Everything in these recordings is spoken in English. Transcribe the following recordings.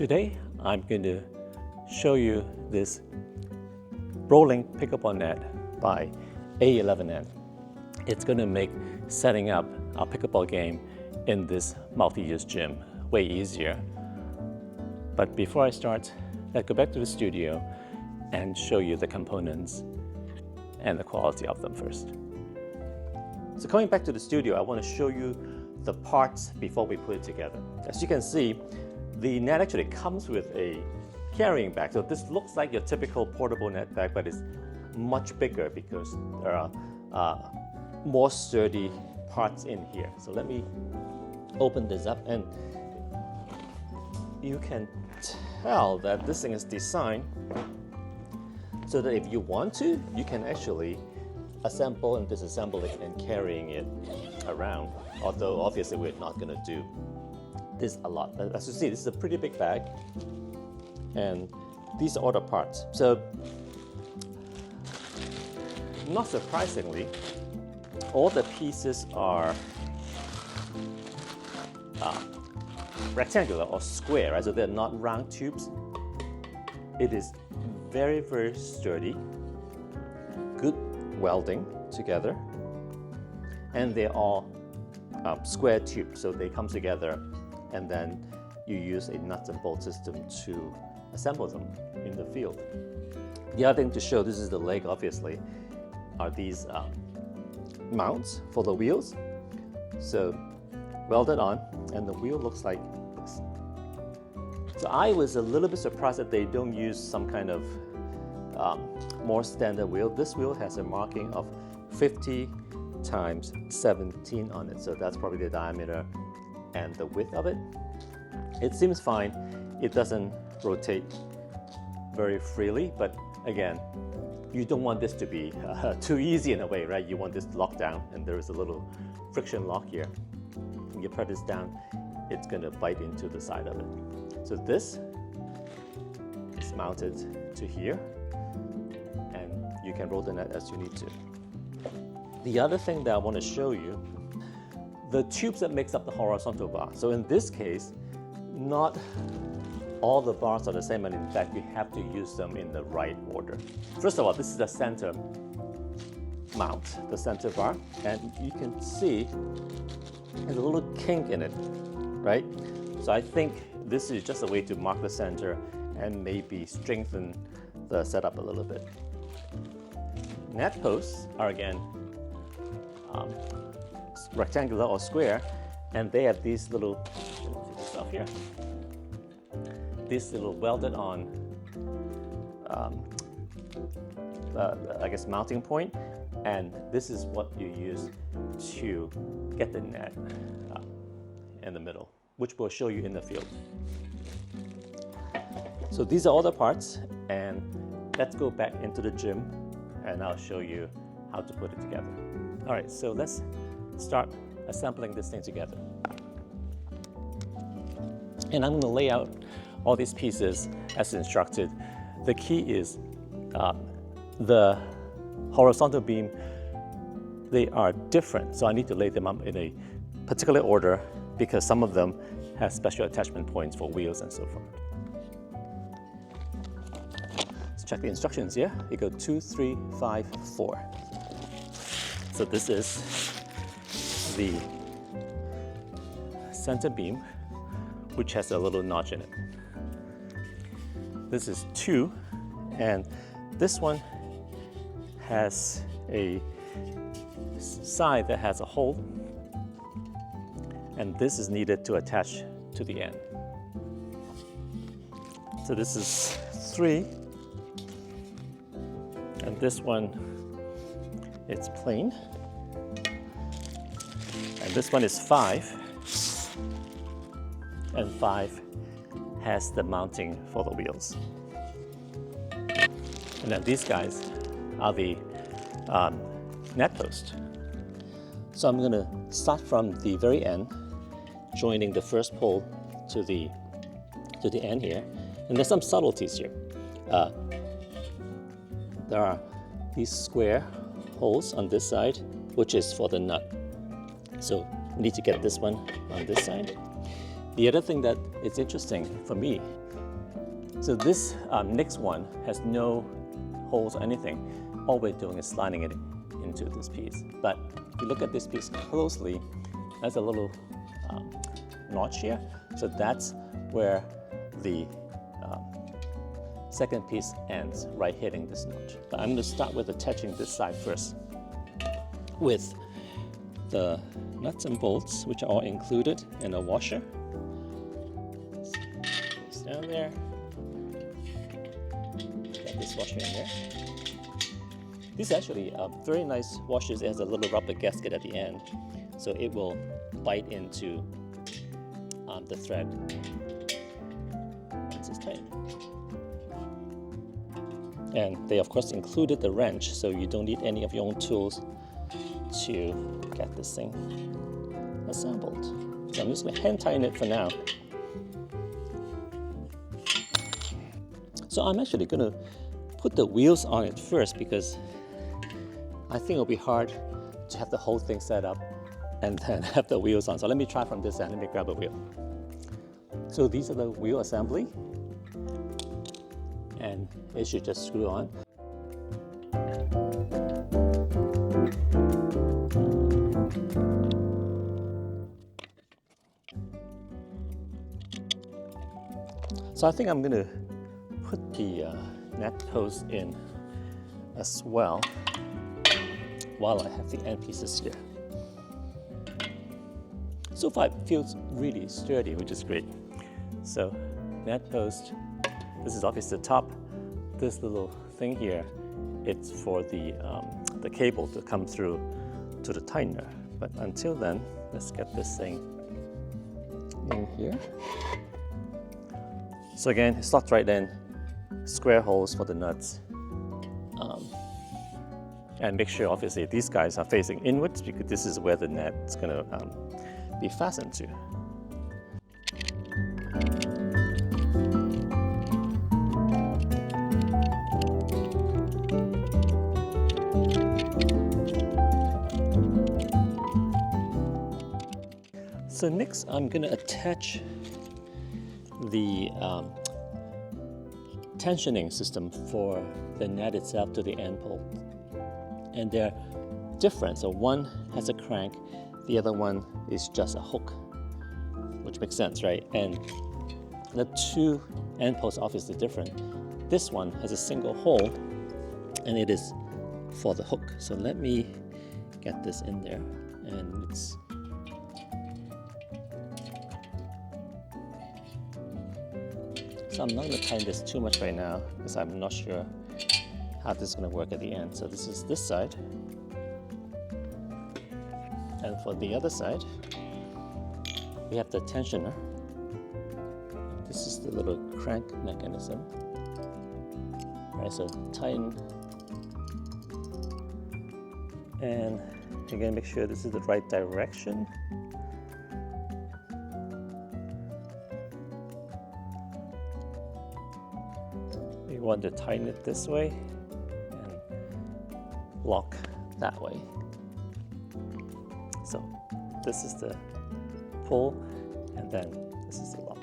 Today, I'm going to show you this rolling pickleball net by A11N. It's going to make setting up a pickleball game in this multi-use gym way easier. But before I start, let's go back to the studio and show you the components and the quality of them first. So coming back to the studio, I want to show you the parts before we put it together. As you can see, the net actually comes with a carrying bag. So this looks like your typical portable net bag, but it's much bigger because there are more sturdy parts in here. So let me open this up, and you can tell that this thing is designed so that if you want to, you can actually assemble and disassemble it and carrying it around. Although obviously we're not going to do this a lot. As you see, this is a pretty big bag, and these are all the parts. So not surprisingly, all the pieces are rectangular or square, right? So they're not round tubes. It is very, very sturdy, good welding together, and they're all square tubes, so they come together, and then you use a nuts and bolt system to assemble them in the field. The other thing to show, this is the leg obviously, are these mounts for the wheels. So welded on, and the wheel looks like this. So I was a little bit surprised that they don't use some kind of more standard wheel. This wheel has a marking of 50 times 17 on it, so that's probably the diameter and the width of it. It seems fine. It doesn't rotate very freely, but again, you don't want this to be too easy in a way, right? You want this locked down, and there is a little friction lock here. When you press this down, it's going to bite into the side of it. So this is mounted to here, and you can roll the net as you need to. The other thing that I want to show you, the tubes that makes up the horizontal bar. So in this case, not all the bars are the same, and in fact, you have to use them in the right order. First of all, this is the center mount, the center bar, and you can see there's a little kink in it, right? So I think this is just a way to mark the center and maybe strengthen the setup a little bit. Net posts are again rectangular or square, and they have these little stuff here. This little welded on, I guess, mounting point, and this is what you use to get the net in the middle, which we'll show you in the field. So these are all the parts, and let's go back into the gym, and I'll show you how to put it together. All right, so let's start assembling this thing together. And I'm going to lay out all these pieces as instructed. The key is the horizontal beam, they are different, so I need to lay them up in a particular order because some of them have special attachment points for wheels and so forth. Let's check the instructions here. You go 2, 3, 5, 4. So this is the center beam, which has a little notch in it. This is 2, and this one has a side that has a hole, and this is needed to attach to the end. So this is 3, and this one, it's plain, and this one is 5, and 5 has the mounting for the wheels. And then these guys are the net post. So I'm going to start from the very end, joining the first pole to the end here. And there's some subtleties here. There are these square holes on this side, which is for the nut. So you need to get this one on this side. The other thing that is interesting for me, so this next one has no holes or anything. All we're doing is sliding it into this piece. But if you look at this piece closely, there's a little notch here. So that's where the second piece ends, right hitting this notch. But I'm going to start with attaching this side first with the nuts and bolts, which are all included in a washer. It's down there. Got this washer in there. These actually are very nice washers. It has a little rubber gasket at the end, so it will bite into the thread once it's tight. And they of course included the wrench, so you don't need any of your own tools to get this thing assembled. So I'm just going to hand tighten it for now. So I'm actually going to put the wheels on it first because I think it'll be hard to have the whole thing set up and then have the wheels on. So let me try from this end. Let me grab a wheel. So these are the wheel assembly, and it should just screw on. So I think I'm going to put the net post in as well while I have the end pieces here. So far it feels really sturdy, which is great. So net post, this is obviously the top. This little thing here, it's for the cable to come through to the tightener. But until then, let's get this thing in here. So again, it slots right in, square holes for the nuts. And make sure, obviously, these guys are facing inwards because this is where the net is going to be fastened to. So next, I'm going to attach the tensioning system for the net itself to the end pole. And they're different. So one has a crank, the other one is just a hook, which makes sense, right? And the two end posts are obviously different. This one has a single hole, and it is for the hook. So let me get this in there, and it's so I'm not going to tighten this too much right now because I'm not sure how this is going to work at the end. So this is this side, and for the other side we have the tensioner. This is the little crank mechanism. All right, so tighten, and again make sure this is the right direction. You want to tighten it this way and lock that way. So this is the pull, and then this is the lock.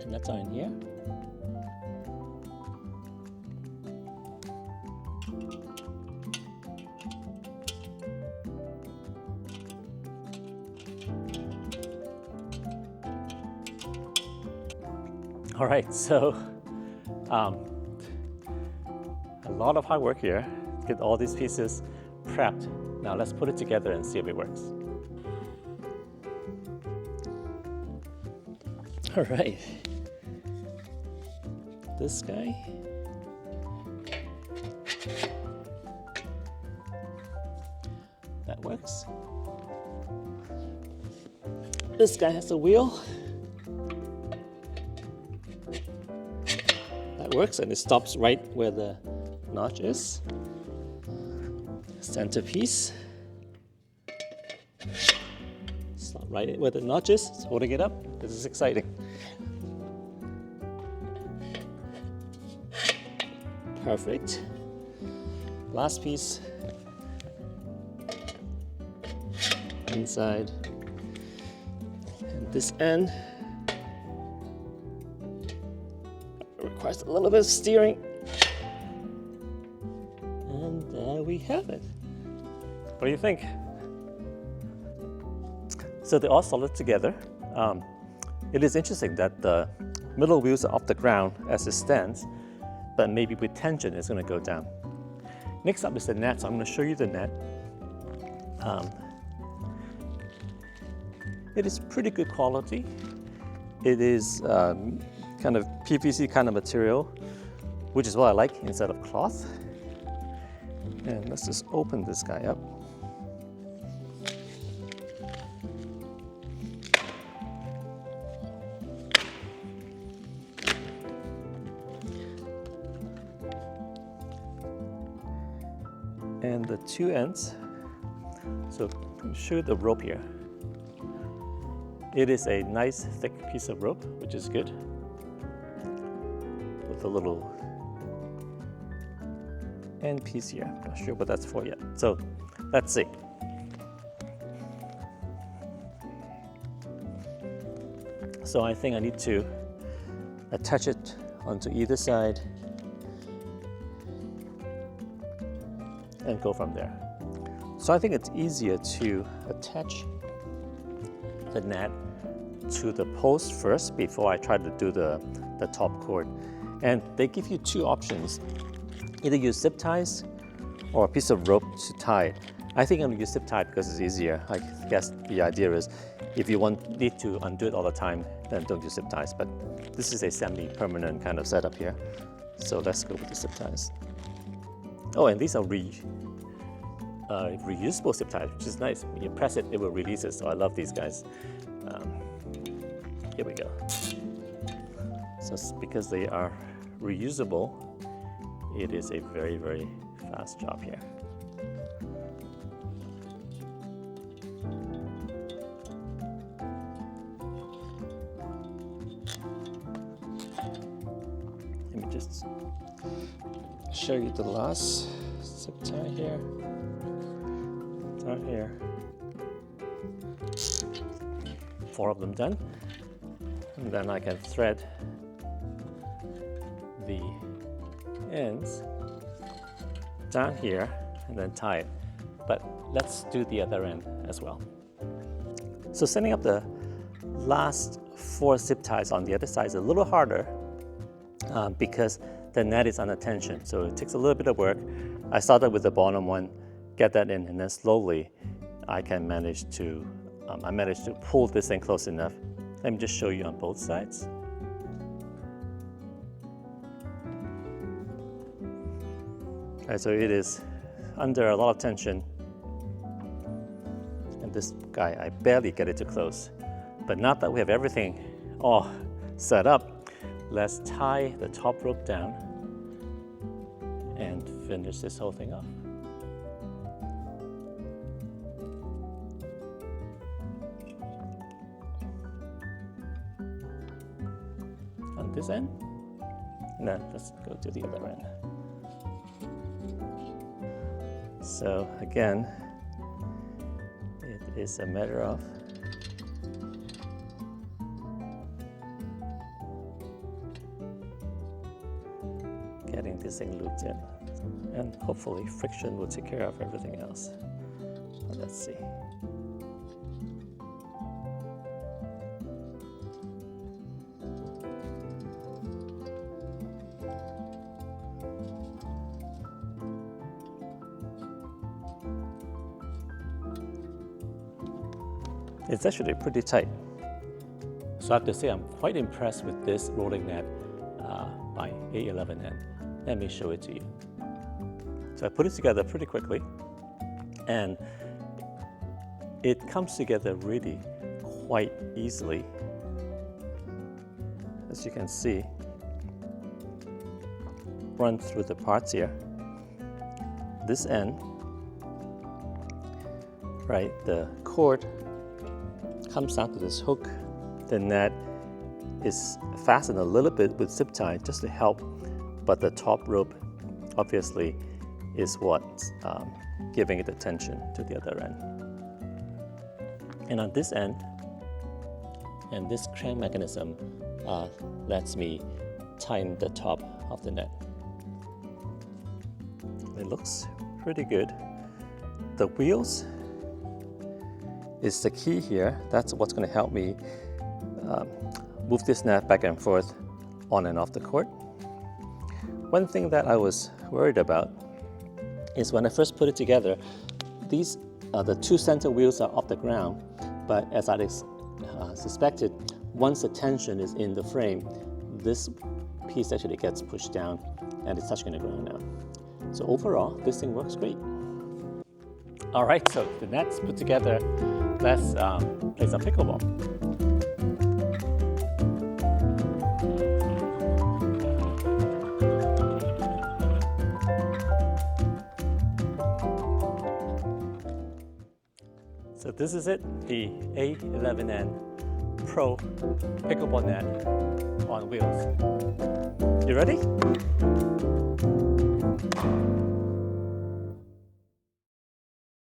And that's on here. All right, so a lot of hard work here to get all these pieces prepped. Now let's put it together and see if it works. All right, this guy. That works. This guy has a wheel. That works, and it stops right where the notch is. Centerpiece. Stop right where the notch is. It's holding it up. This is exciting. Perfect. Last piece. Inside. this end requires a little bit of steering. And there we have it. What do you think? So they're all solid together. It is interesting that the middle wheels are off the ground as it stands, but maybe with tension it's going to go down. Next up is the net, so I'm going to show you the net. It is pretty good quality. It is kind of PVC kind of material, which is what I like instead of cloth. And let's just open this guy up. And the two ends, so I'll show you the rope here. It is a nice thick piece of rope, which is good, with a little end piece here. I'm not sure what that's for yet. So let's see. So I think I need to attach it onto either side and go from there. So I think it's easier to attach the net to the post first before I try to do the top cord. And they give you two options. Either use zip ties or a piece of rope to tie it. I think I'm going to use zip tie because it's easier. I guess the idea is if you need to undo it all the time, then don't use zip ties. But this is a semi-permanent kind of setup here. So let's go with the zip ties. Oh, and these are reusable zip ties, which is nice. When you press it, it will release it. So I love these guys. Here we go. So because they are reusable, it is a very, very fast job here. Let me just show you the last zip tie here. Down here. 4 of them done. And then I can thread the ends down here and then tie it. But let's do the other end as well. So setting up the last 4 zip ties on the other side is a little harder because the net is under tension. So it takes a little bit of work. I started with the bottom one, get that in, and then slowly I managed to pull this thing close enough. Let me just show you on both sides. All right, so it is under a lot of tension, and this guy, I barely get it to close. But now that we have everything all set up, let's tie the top rope down and finish this whole thing off. On this end, and then let's go to the other end. So again, it is a matter of getting this thing looped in, and hopefully friction will take care of everything else. But let's see. It's actually pretty tight. So I have to say I'm quite impressed with this rolling net by A11N. Let me show it to you. So I put it together pretty quickly, and it comes together really quite easily. As you can see, run through the parts here. This end, right, the cord comes down to this hook. The net is fastened a little bit with zip tie just to help, but the top rope obviously is what's giving it the tension to the other end. And on this end, and this crank mechanism lets me tighten the top of the net. It looks pretty good. The wheels is the key here. That's what's going to help me move this net back and forth on and off the court. One thing that I was worried about is when I first put it together, these the two center wheels are off the ground, but as I suspected, once the tension is in the frame, this piece actually gets pushed down and it's touching the ground now. So overall, this thing works great. All right, so the net's put together. Let's play some pickleball. So this is it, the A11N Pro Pickleball Net on wheels. You ready?